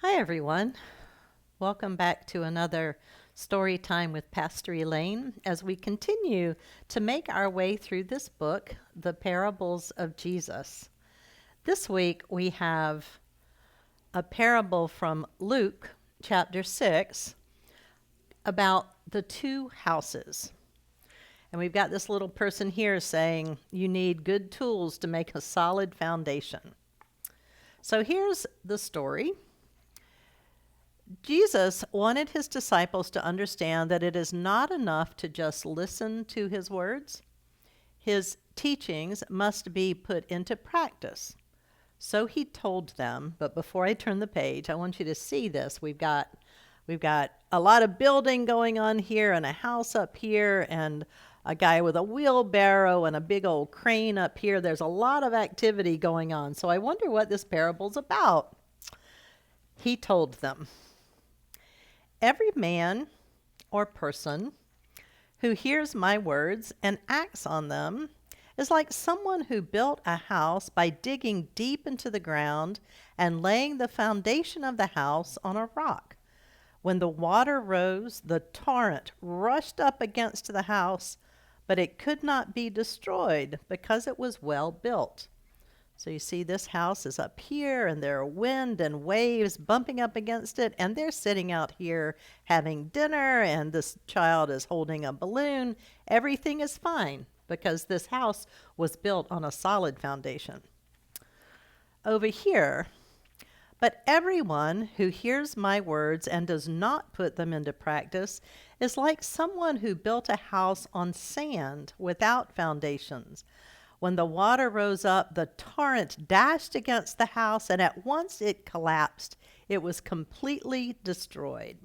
Hi, everyone. Welcome back to another story time with Pastor Elaine as we continue to make our way through this book, The Parables of Jesus. This week we have a parable from Luke chapter 6 about the two houses. And we've got this little person here saying, you need good tools to make a solid foundation. So here's the story. Jesus wanted his disciples to understand that it is not enough to just listen to his words. His teachings must be put into practice. So he told them, but before I turn the page, I want you to see this. We've got a lot of building going on here and a house up here and a guy with a wheelbarrow and a big old crane up here. There's a lot of activity going on. So I wonder what this parable's about. He told them, every man or person who hears my words and acts on them is like someone who built a house by digging deep into the ground and laying the foundation of the house on a rock. When the water rose, the torrent rushed up against the house, but it could not be destroyed because it was well built. So you see this house is up here and there are wind and waves bumping up against it, and they're sitting out here having dinner, and this child is holding a balloon. Everything is fine because this house was built on a solid foundation. Over here, but everyone who hears my words and does not put them into practice is like someone who built a house on sand without foundations. When the water rose up, the torrent dashed against the house, and at once it collapsed. It was completely destroyed.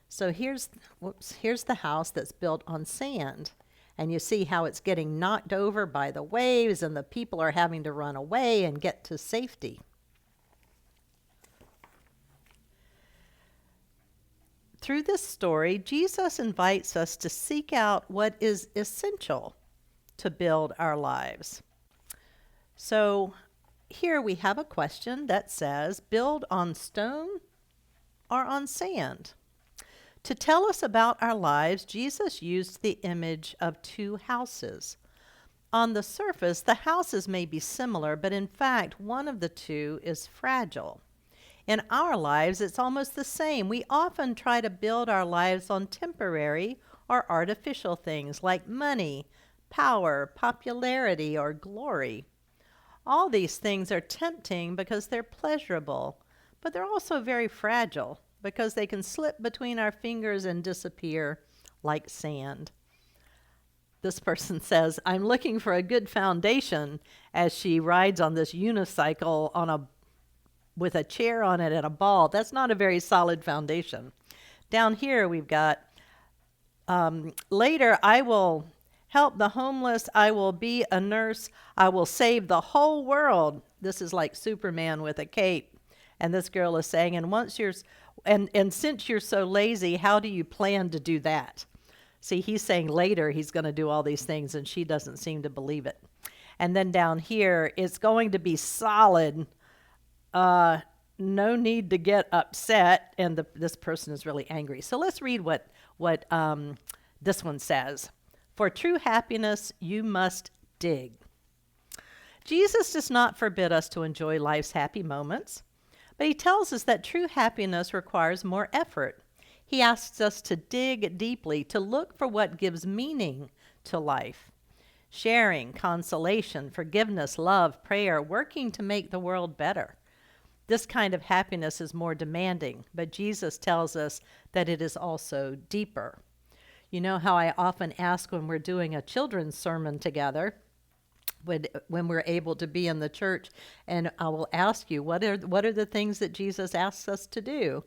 So here's the house that's built on sand. And you see how it's getting knocked over by the waves, and the people are having to run away and get to safety. Through this story, Jesus invites us to seek out what is essential to build our lives. So here we have a question that says, build on stone or on sand? To tell us about our lives, Jesus used the image of two houses. On the surface, the houses may be similar, but in fact, one of the two is fragile. In our lives, it's almost the same. We often try to build our lives on temporary or artificial things like money, power, popularity, or glory. All these things are tempting because they're pleasurable, but they're also very fragile because they can slip between our fingers and disappear like sand. This person says, I'm looking for a good foundation as she rides on this unicycle with a chair on it and a ball. That's not a very solid foundation. Down here we've got, later I will help the homeless. I will be a nurse. I will save the whole world. This is like Superman with a cape. And this girl is saying, and since you're so lazy, how do you plan to do that? See, he's saying later he's going to do all these things, and she doesn't seem to believe it. And then down here, it's going to be solid. No need to get upset. And this person is really angry. So let's read what this one says. For true happiness, you must dig. Jesus does not forbid us to enjoy life's happy moments, but he tells us that true happiness requires more effort. He asks us to dig deeply, to look for what gives meaning to life. Sharing, consolation, forgiveness, love, prayer, working to make the world better. This kind of happiness is more demanding, but Jesus tells us that it is also deeper. You know how I often ask when we're doing a children's sermon together, when we're able to be in the church, and I will ask you, what are the things that Jesus asks us to do?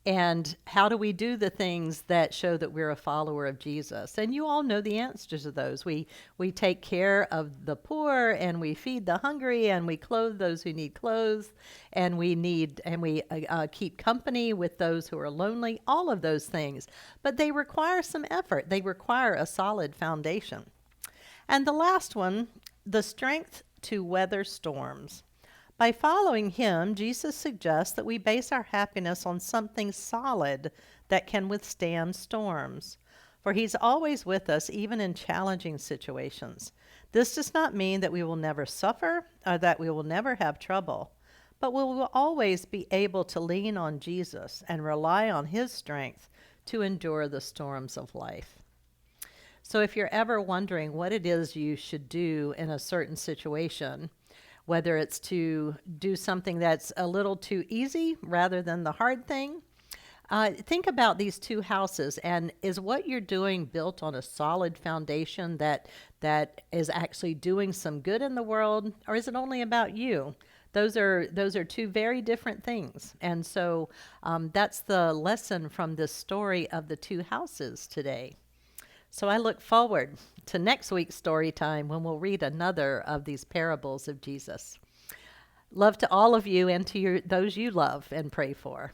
And how do we do the things that show that we're a follower of Jesus? And you all know the answers to those. We take care of the poor, and we feed the hungry, and we clothe those who need clothes, and we keep company with those who are lonely. All of those things, but they require some effort. They require a solid foundation. And the last one, the strength to weather storms. By following him, Jesus suggests that we base our happiness on something solid that can withstand storms. For he's always with us, even in challenging situations. This does not mean that we will never suffer or that we will never have trouble, but we will always be able to lean on Jesus and rely on his strength to endure the storms of life. So if you're ever wondering what it is you should do in a certain situation, whether it's to do something that's a little too easy rather than the hard thing, think about these two houses, and is what you're doing built on a solid foundation that is actually doing some good in the world, or is it only about you? Those are two very different things, and so that's the lesson from this story of the two houses today. So I look forward to next week's story time when we'll read another of these parables of Jesus. Love to all of you and to those you love and pray for.